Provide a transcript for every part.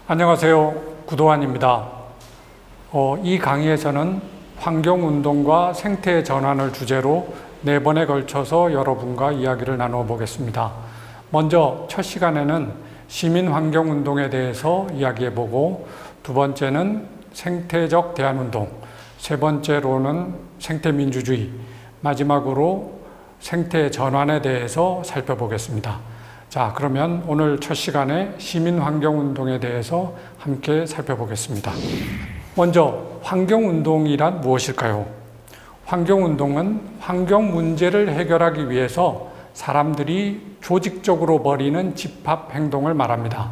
안녕하세요. 구도환입니다. 이 강의에서는 환경운동과 생태 전환을 주제로 4번에 걸쳐서 여러분과 이야기를 나누어 보겠습니다. 먼저 첫 시간에는 시민환경운동에 대해서 이야기해보고, 두 번째는 생태적 대안운동, 세 번째로는 생태민주주의, 마지막으로 생태 전환에 대해서 살펴보겠습니다. 자, 그러면 오늘 첫 시간에 시민환경운동에 대해서 함께 살펴보겠습니다. 먼저 환경운동이란 무엇일까요? 환경운동은 환경 문제를 해결하기 위해서 사람들이 조직적으로 벌이는 집합 행동을 말합니다.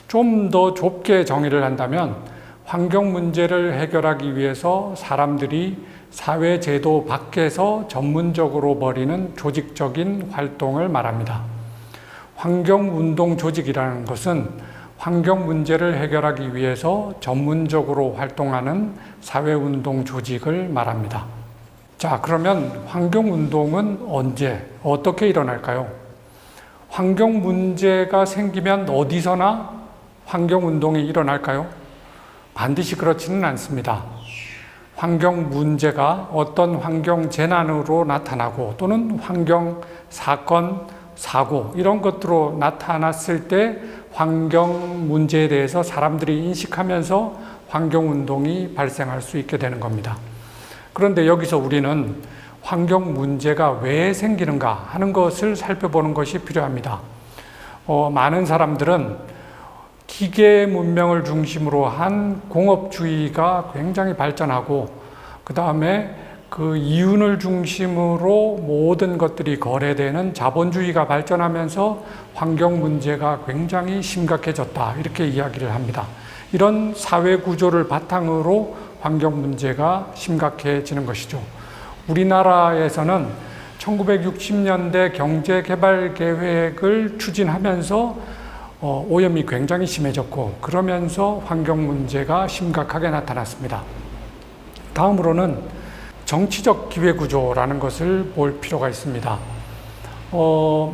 좀 더 좁게 정의를 한다면 환경 문제를 해결하기 위해서 사람들이 사회제도 밖에서 전문적으로 벌이는 조직적인 활동을 말합니다. 환경운동 조직이라는 것은 환경 문제를 해결하기 위해서 전문적으로 활동하는 사회운동 조직을 말합니다. 자, 그러면 환경운동은 언제, 어떻게 일어날까요? 환경 문제가 생기면 어디서나 환경운동이 일어날까요? 반드시 그렇지는 않습니다. 환경 문제가 어떤 환경 재난으로 나타나고 또는 환경 사건, 사고 이런 것들로 나타났을 때 환경 문제에 대해서 사람들이 인식하면서 환경운동이 발생할 수 있게 되는 겁니다. 그런데 여기서 우리는 환경 문제가 왜 생기는가 하는 것을 살펴보는 것이 필요합니다. 많은 사람들은 기계 문명을 중심으로 한 공업주의가 굉장히 발전하고, 그 다음에 그 이윤을 중심으로 모든 것들이 거래되는 자본주의가 발전하면서 환경 문제가 굉장히 심각해졌다, 이렇게 이야기를 합니다. 이런 사회 구조를 바탕으로 환경 문제가 심각해지는 것이죠. 우리나라에서는 1960년대 경제개발계획을 추진하면서 오염이 굉장히 심해졌고, 그러면서 환경 문제가 심각하게 나타났습니다. 다음으로는 정치적 기회구조라는 것을 볼 필요가 있습니다.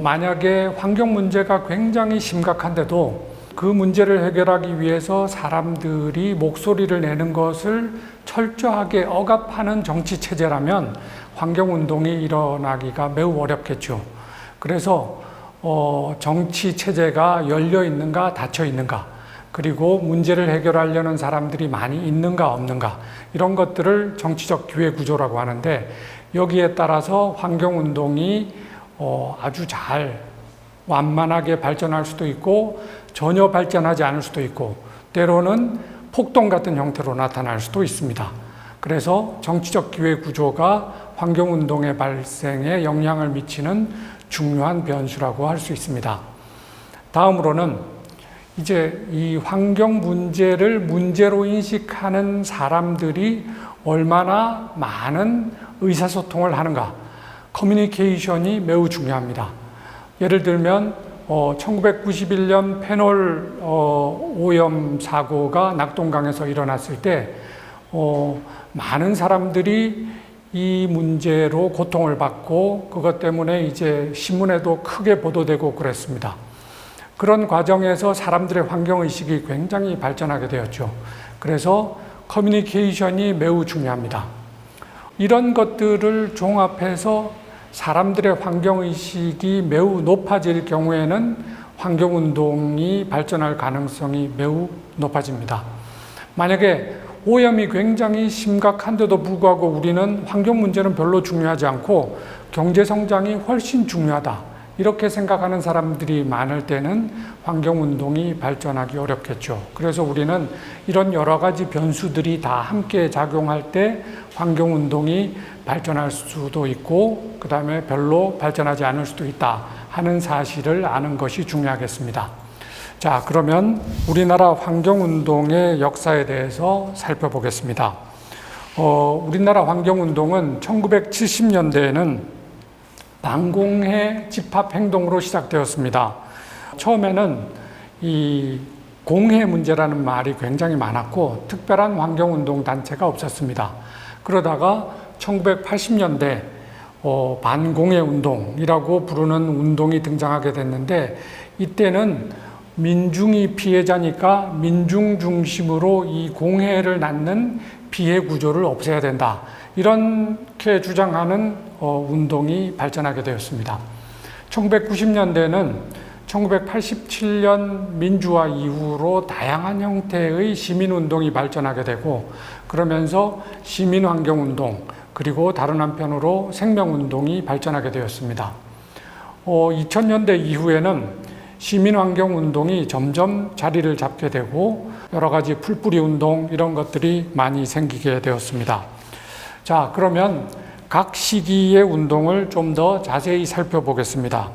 만약에 환경 문제가 굉장히 심각한데도 그 문제를 해결하기 위해서 사람들이 목소리를 내는 것을 철저하게 억압하는 정치 체제라면 환경운동이 일어나기가 매우 어렵겠죠. 그래서 정치 체제가 열려 있는가 닫혀 있는가, 그리고 문제를 해결하려는 사람들이 많이 있는가 없는가, 이런 것들을 정치적 기회 구조라고 하는데, 여기에 따라서 환경운동이 아주 잘 완만하게 발전할 수도 있고 전혀 발전하지 않을 수도 있고, 때로는 폭동 같은 형태로 나타날 수도 있습니다. 그래서 정치적 기회 구조가 환경운동의 발생에 영향을 미치는 중요한 변수라고 할 수 있습니다. 다음으로는 이제 이 환경 문제를 문제로 인식하는 사람들이 얼마나 많은 의사소통을 하는가, 커뮤니케이션이 매우 중요합니다. 예를 들면 1991년 페놀 오염 사고가 낙동강에서 일어났을 때 많은 사람들이 이 문제로 고통을 받고, 그것 때문에 이제 신문에도 크게 보도되고 그랬습니다. 그런 과정에서 사람들의 환경의식이 굉장히 발전하게 되었죠. 그래서 커뮤니케이션이 매우 중요합니다. 이런 것들을 종합해서 사람들의 환경의식이 매우 높아질 경우에는 환경운동이 발전할 가능성이 매우 높아집니다. 만약에 오염이 굉장히 심각한데도 불구하고 우리는 환경 문제는 별로 중요하지 않고 경제성장이 훨씬 중요하다, 이렇게 생각하는 사람들이 많을 때는 환경운동이 발전하기 어렵겠죠. 그래서 우리는 이런 여러 가지 변수들이 다 함께 작용할 때 환경운동이 발전할 수도 있고, 그 다음에 별로 발전하지 않을 수도 있다 하는 사실을 아는 것이 중요하겠습니다. 자, 그러면 우리나라 환경운동의 역사에 대해서 살펴보겠습니다. 우리나라 환경운동은 1970년대에는 반공해 집합행동으로 시작되었습니다. 처음에는 이 공해 문제라는 말이 굉장히 많았고 특별한 환경운동 단체가 없었습니다. 그러다가 1980년대 반공해 운동이라고 부르는 운동이 등장하게 됐는데, 이때는 민중이 피해자니까 민중 중심으로 이 공해를 낳는 피해 구조를 없애야 된다. 이렇게 주장하는 운동이 발전하게 되었습니다. 1990년대는 1987년 민주화 이후로 다양한 형태의 시민운동이 발전하게 되고, 그러면서 시민환경운동, 그리고 다른 한편으로 생명운동이 발전하게 되었습니다. 2000년대 이후에는 시민환경운동이 점점 자리를 잡게 되고 여러 가지 풀뿌리 운동 이런 것들이 많이 생기게 되었습니다. 자, 그러면 각 시기의 운동을 좀 더 자세히 살펴보겠습니다.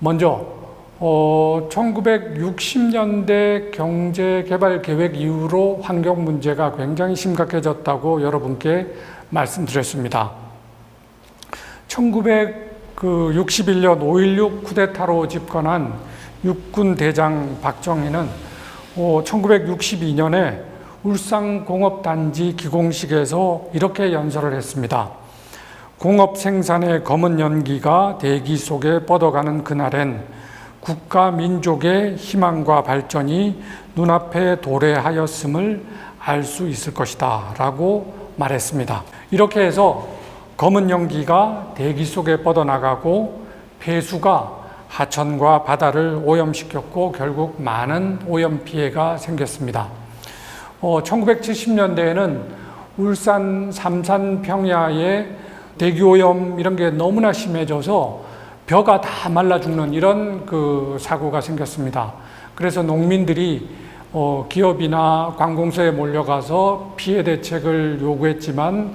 먼저 1960년대 경제개발계획 이후로 환경 문제가 굉장히 심각해졌다고 여러분께 말씀드렸습니다. 1961년 5.16 쿠데타로 집권한 육군 대장 박정희는 1962년에 울산공업단지 기공식에서 이렇게 연설을 했습니다. 공업 생산의 검은 연기가 대기 속에 뻗어가는 그날엔 국가 민족의 희망과 발전이 눈앞에 도래하였음을 알 수 있을 것이다 라고 말했습니다. 이렇게 해서 검은 연기가 대기 속에 뻗어나가고 폐수가 하천과 바다를 오염시켰고 결국 많은 오염 피해가 생겼습니다. 1970년대에는 울산 삼산 평야에 대기오염 이런 게 너무나 심해져서 벼가 다 말라 죽는 이런 사고가 생겼습니다. 그래서 농민들이 기업이나 관공서에 몰려가서 피해 대책을 요구했지만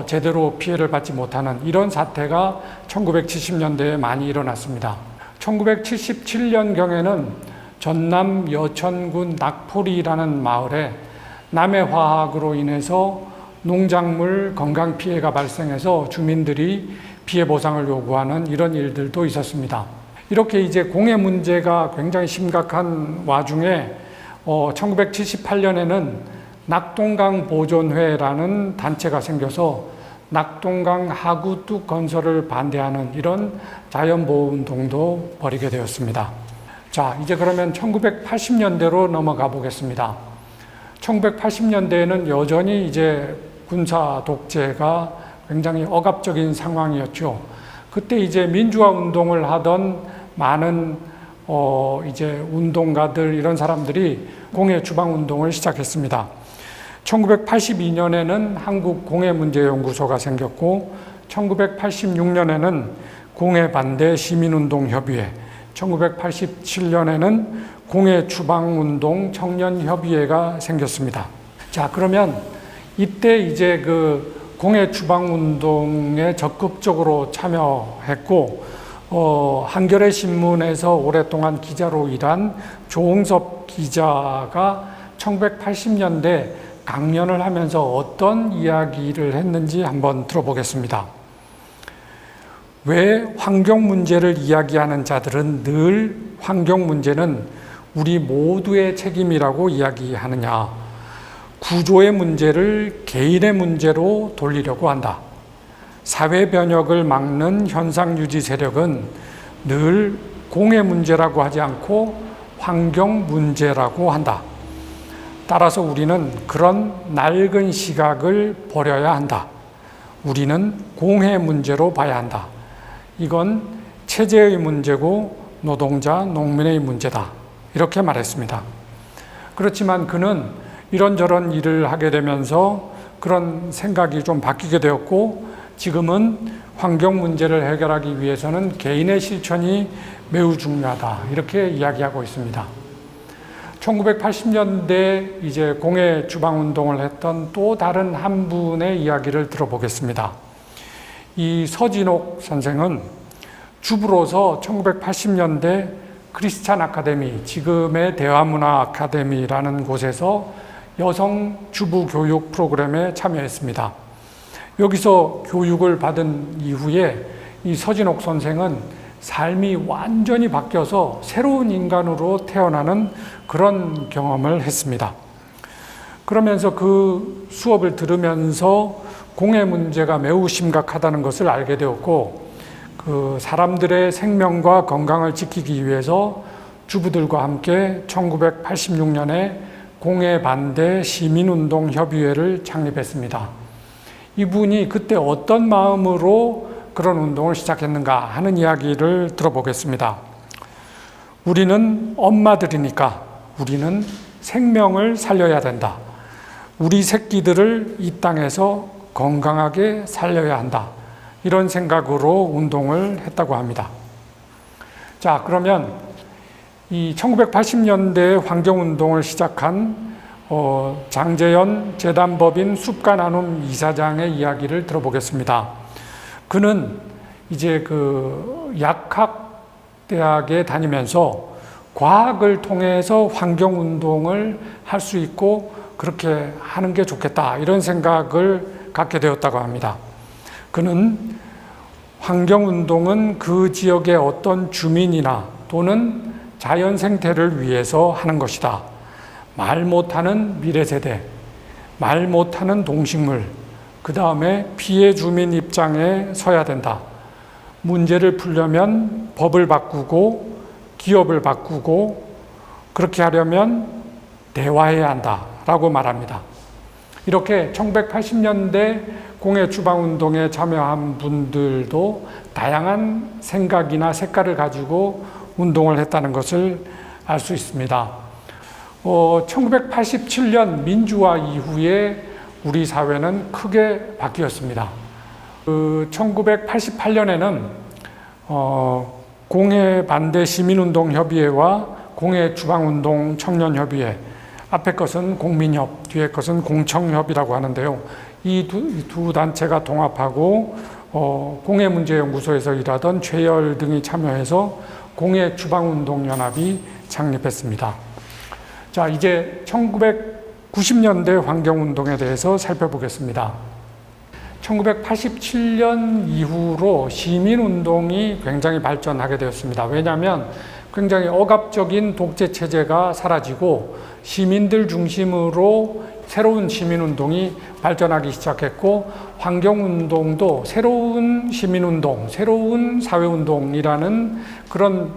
제대로 피해를 받지 못하는 이런 사태가 1970년대에 많이 일어났습니다. 1977년경에는 전남 여천군 낙포리라는 마을에 남해 화학으로 인해서 농작물 건강 피해가 발생해서 주민들이 피해 보상을 요구하는 이런 일들도 있었습니다. 이렇게 이제 공해 문제가 굉장히 심각한 와중에 1978년에는 낙동강 보존회라는 단체가 생겨서 낙동강 하구뚝 건설을 반대하는 이런 자연보호운동도 벌이게 되었습니다. 자, 이제 그러면 1980년대로 넘어가 보겠습니다. 1980년대에는 여전히 이제 군사 독재가 굉장히 억압적인 상황이었죠. 그때 이제 민주화 운동을 하던 많은 이제 운동가들 이런 사람들이 공해 주방 운동을 시작했습니다. 1982년에는 한국공해문제연구소가 생겼고 1986년에는 공해 반대 시민운동협의회, 1987년에는 공해주방운동 청년협의회가 생겼습니다. 자, 그러면 이때 이제 공해주방운동에 적극적으로 참여했고 한겨레 신문에서 오랫동안 기자로 일한 조홍섭 기자가 1980년대 강연을 하면서 어떤 이야기를 했는지 한번 들어보겠습니다. 왜 환경 문제를 이야기하는 자들은 늘 환경 문제는 우리 모두의 책임이라고 이야기하느냐? 구조의 문제를 개인의 문제로 돌리려고 한다. 사회 변혁을 막는 현상 유지 세력은 늘 공해 문제라고 하지 않고 환경 문제라고 한다. 따라서 우리는 그런 낡은 시각을 버려야 한다. 우리는 공해 문제로 봐야 한다. 이건 체제의 문제고 노동자, 농민의 문제다. 이렇게 말했습니다. 그렇지만 그는 이런저런 일을 하게 되면서 그런 생각이 좀 바뀌게 되었고 지금은 환경 문제를 해결하기 위해서는 개인의 실천이 매우 중요하다. 이렇게 이야기하고 있습니다. 1980년대 이제 공해 주방 운동을 했던 또 다른 한 분의 이야기를 들어보겠습니다. 이 서진옥 선생은 주부로서 1980년대 크리스찬 아카데미, 지금의 대화문화 아카데미라는 곳에서 여성 주부 교육 프로그램에 참여했습니다. 여기서 교육을 받은 이후에 이 서진옥 선생은 삶이 완전히 바뀌어서 새로운 인간으로 태어나는 그런 경험을 했습니다. 그러면서 그 수업을 들으면서 공해 문제가 매우 심각하다는 것을 알게 되었고, 그 사람들의 생명과 건강을 지키기 위해서 주부들과 함께 1986년에 공해 반대 시민운동협의회를 창립했습니다. 이분이 그때 어떤 마음으로 그런 운동을 시작했는가 하는 이야기를 들어보겠습니다. 우리는 엄마들이니까 우리는 생명을 살려야 된다. 우리 새끼들을 이 땅에서 건강하게 살려야 한다. 이런 생각으로 운동을 했다고 합니다. 자, 그러면 이 1980년대 환경운동을 시작한 장재현 재단법인 숲가나눔 이사장의 이야기를 들어보겠습니다. 그는 이제 그 약학대학에 다니면서 과학을 통해서 환경운동을 할 수 있고 그렇게 하는 게 좋겠다 이런 생각을 갖게 되었다고 합니다. 그는 환경운동은 그 지역의 어떤 주민이나 또는 자연 생태를 위해서 하는 것이다. 말 못하는 미래 세대, 말 못하는 동식물, 그 다음에 피해 주민 입장에 서야 된다. 문제를 풀려면 법을 바꾸고 기업을 바꾸고 그렇게 하려면 대화해야 한다라고 말합니다. 이렇게 1980년대 공해 주방운동에 참여한 분들도 다양한 생각이나 색깔을 가지고 운동을 했다는 것을 알 수 있습니다. 1987년 민주화 이후에 우리 사회는 크게 바뀌었습니다. 1988년에는 공해 반대 시민운동협의회와 공해 주방운동 청년협의회, 앞에 것은 공민협, 뒤에 것은 공청협이라고 하는데요. 이 두 단체가 통합하고 공해문제연구소에서 일하던 최열 등이 참여해서 공해 주방운동연합이 창립했습니다. 자, 이제 1990년대 환경운동에 대해서 살펴보겠습니다. 1987년 이후로 시민운동이 굉장히 발전하게 되었습니다. 왜냐하면 굉장히 억압적인 독재체제가 사라지고 시민들 중심으로 새로운 시민운동이 발전하기 시작했고 환경운동도 새로운 시민운동, 새로운 사회운동이라는 그런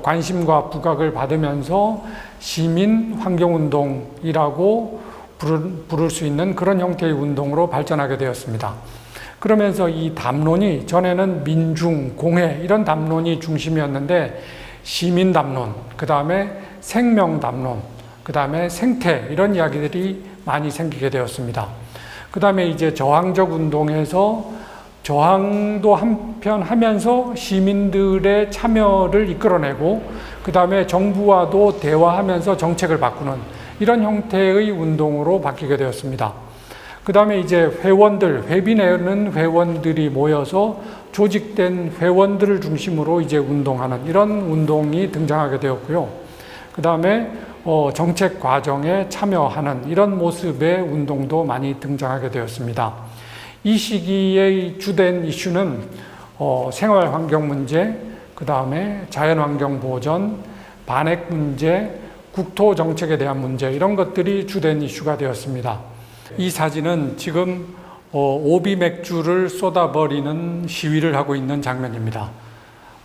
관심과 부각을 받으면서 시민 환경운동이라고 부를 수 있는 그런 형태의 운동으로 발전하게 되었습니다. 그러면서 이 담론이 전에는 민중, 공해 이런 담론이 중심이었는데 시민 담론, 그 다음에 생명 담론, 그 다음에 생태 이런 이야기들이 많이 생기게 되었습니다. 그 다음에 이제 저항적 운동에서 저항도 한편 하면서 시민들의 참여를 이끌어내고 그 다음에 정부와도 대화하면서 정책을 바꾸는 이런 형태의 운동으로 바뀌게 되었습니다. 그 다음에 이제 회원들, 회비내는 회원들이 모여서 조직된 회원들을 중심으로 이제 운동하는 이런 운동이 등장하게 되었고요. 그 다음에 정책 과정에 참여하는 이런 모습의 운동도 많이 등장하게 되었습니다. 이 시기의 주된 이슈는 생활환경 문제, 그 다음에 자연환경 보전, 반핵 문제, 국토 정책에 대한 문제 이런 것들이 주된 이슈가 되었습니다. 이 사진은 지금 오비 맥주를 쏟아버리는 시위를 하고 있는 장면입니다.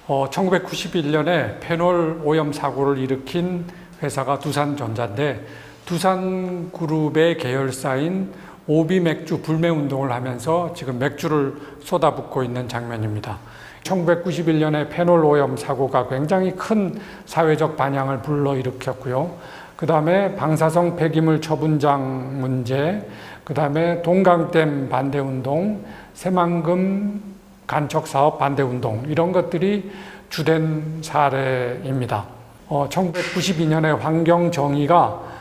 1991년에 페놀 오염 사고를 일으킨 회사가 두산전자인데 두산그룹의 계열사인 오비 맥주 불매 운동을 하면서 지금 맥주를 쏟아붓고 있는 장면입니다. 1991년에 페놀 오염 사고가 굉장히 큰 사회적 반향을 불러일으켰고요. 그 다음에 방사성 폐기물 처분장 문제, 그 다음에 동강댐 반대운동, 새만금 간척사업 반대운동 이런 것들이 주된 사례입니다. 1992년에 환경정의가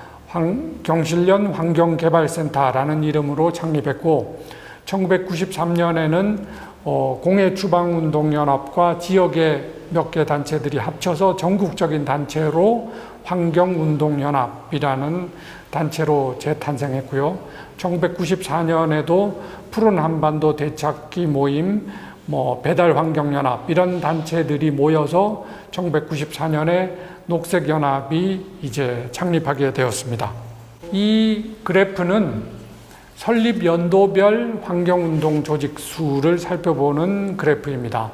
경실련 환경개발센터라는 이름으로 창립했고 1993년에는 공해 주방운동연합과 지역의 몇 개 단체들이 합쳐서 전국적인 단체로 환경운동연합이라는 단체로 재탄생했고요. 1994년에도 푸른 한반도 되찾기 모임, 배달환경연합 이런 단체들이 모여서 1994년에 녹색연합이 이제 창립하게 되었습니다. 이 그래프는 설립 연도별 환경운동 조직 수를 살펴보는 그래프입니다.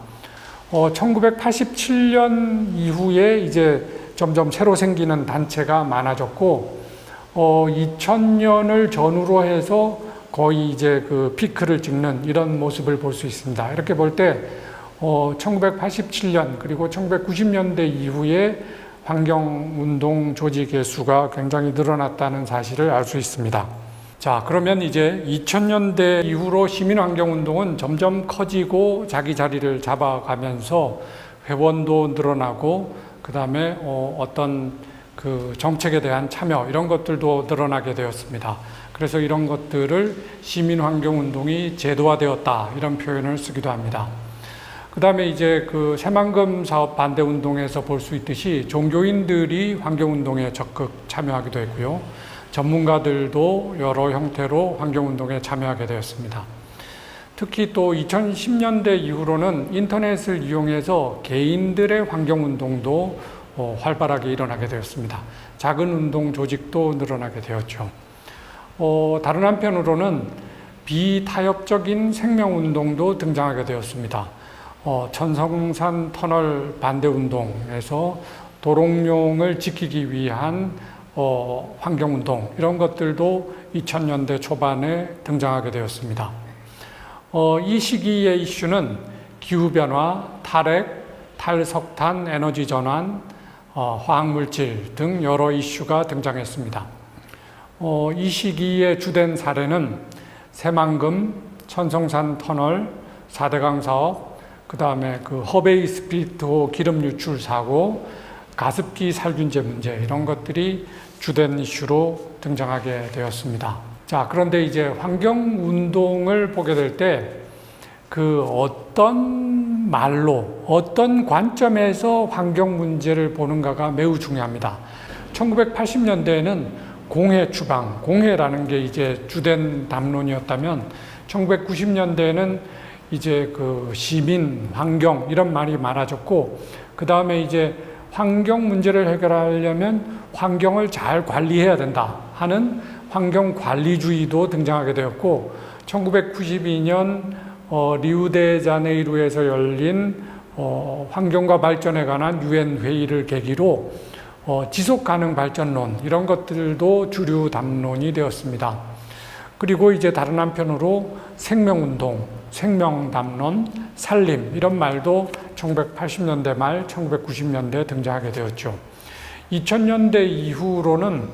1987년 이후에 이제 점점 새로 생기는 단체가 많아졌고, 2000년을 전후로 해서 거의 이제 그 피크를 찍는 이런 모습을 볼 수 있습니다. 이렇게 볼 때, 1987년 그리고 1990년대 이후에 환경운동 조직의 수가 굉장히 늘어났다는 사실을 알 수 있습니다. 자, 그러면 이제 2000년대 이후로 시민환경운동은 점점 커지고 자기 자리를 잡아가면서 회원도 늘어나고, 그 다음에 어떤 그 정책에 대한 참여 이런 것들도 늘어나게 되었습니다. 그래서 이런 것들을 시민환경운동이 제도화되었다 이런 표현을 쓰기도 합니다. 그 다음에 이제 그 새만금 사업 반대 운동에서 볼 수 있듯이 종교인들이 환경운동에 적극 참여하기도 했고요. 전문가들도 여러 형태로 환경운동에 참여하게 되었습니다. 특히 또 2010년대 이후로는 인터넷을 이용해서 개인들의 환경운동도 활발하게 일어나게 되었습니다. 작은 운동 조직도 늘어나게 되었죠. 다른 한편으로는 비타협적인 생명운동도 등장하게 되었습니다. 천성산 터널 반대운동에서 도롱뇽을 지키기 위한 환경운동 이런 것들도 2000년대 초반에 등장하게 되었습니다. 이 시기의 이슈는 기후변화, 탈핵, 탈석탄, 에너지 전환, 화학물질 등 여러 이슈가 등장했습니다. 이 시기의 주된 사례는 새만금, 천성산 터널, 4대강 사업, 그 다음에 그 허베이 스피리트호 기름 유출 사고, 가습기 살균제 문제 이런 것들이 주된 이슈로 등장하게 되었습니다. 자, 그런데 이제 환경운동을 보게 될 때 그 어떤 말로, 어떤 관점에서 환경 문제를 보는가가 매우 중요합니다. 1980년대에는 공해 추방, 공해라는 게 이제 주된 담론이었다면 1990년대에는 이제 그 시민, 환경 이런 말이 많아졌고, 그 다음에 이제 환경 문제를 해결하려면 환경을 잘 관리해야 된다 하는 환경관리주의도 등장하게 되었고, 1992년 리우데자네이루에서 열린 환경과 발전에 관한 유엔 회의를 계기로 지속가능 발전론 이런 것들도 주류 담론이 되었습니다. 그리고 이제 다른 한편으로 생명운동, 생명담론, 산림 이런 말도 1980년대 말 1990년대에 등장하게 되었죠. 2000년대 이후로는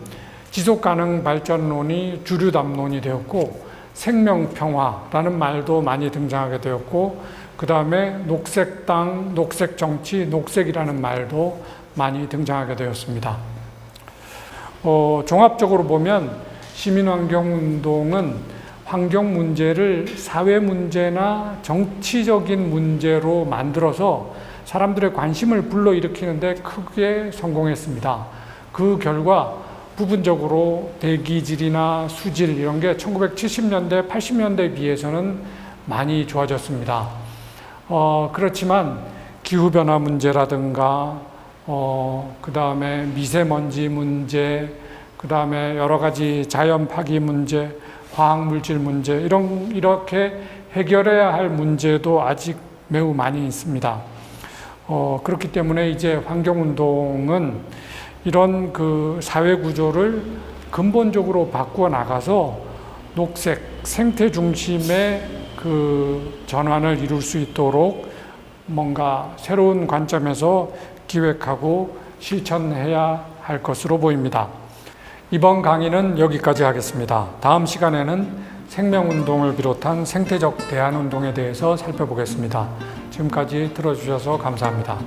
지속가능 발전론이 주류 담론이 되었고, 생명평화라는 말도 많이 등장하게 되었고, 그 다음에 녹색당, 녹색정치, 녹색이라는 말도 많이 등장하게 되었습니다. 종합적으로 보면 시민환경운동은 환경 문제를 사회 문제나 정치적인 문제로 만들어서 사람들의 관심을 불러일으키는데 크게 성공했습니다. 그 결과 부분적으로 대기질이나 수질 이런 게 1970년대, 80년대에 비해서는 많이 좋아졌습니다. 그렇지만 기후변화 문제라든가 그 다음에 미세먼지 문제, 그 다음에 여러 가지 자연 파기 문제, 화학물질 문제 이렇게 해결해야 할 문제도 아직 매우 많이 있습니다. 그렇기 때문에 이제 환경운동은 이런 그 사회 구조를 근본적으로 바꾸어 나가서 녹색 생태 중심의 그 전환을 이룰 수 있도록 뭔가 새로운 관점에서 기획하고 실천해야 할 것으로 보입니다. 이번 강의는 여기까지 하겠습니다. 다음 시간에는 생명운동을 비롯한 생태적 대안운동에 대해서 살펴보겠습니다. 지금까지 들어주셔서 감사합니다.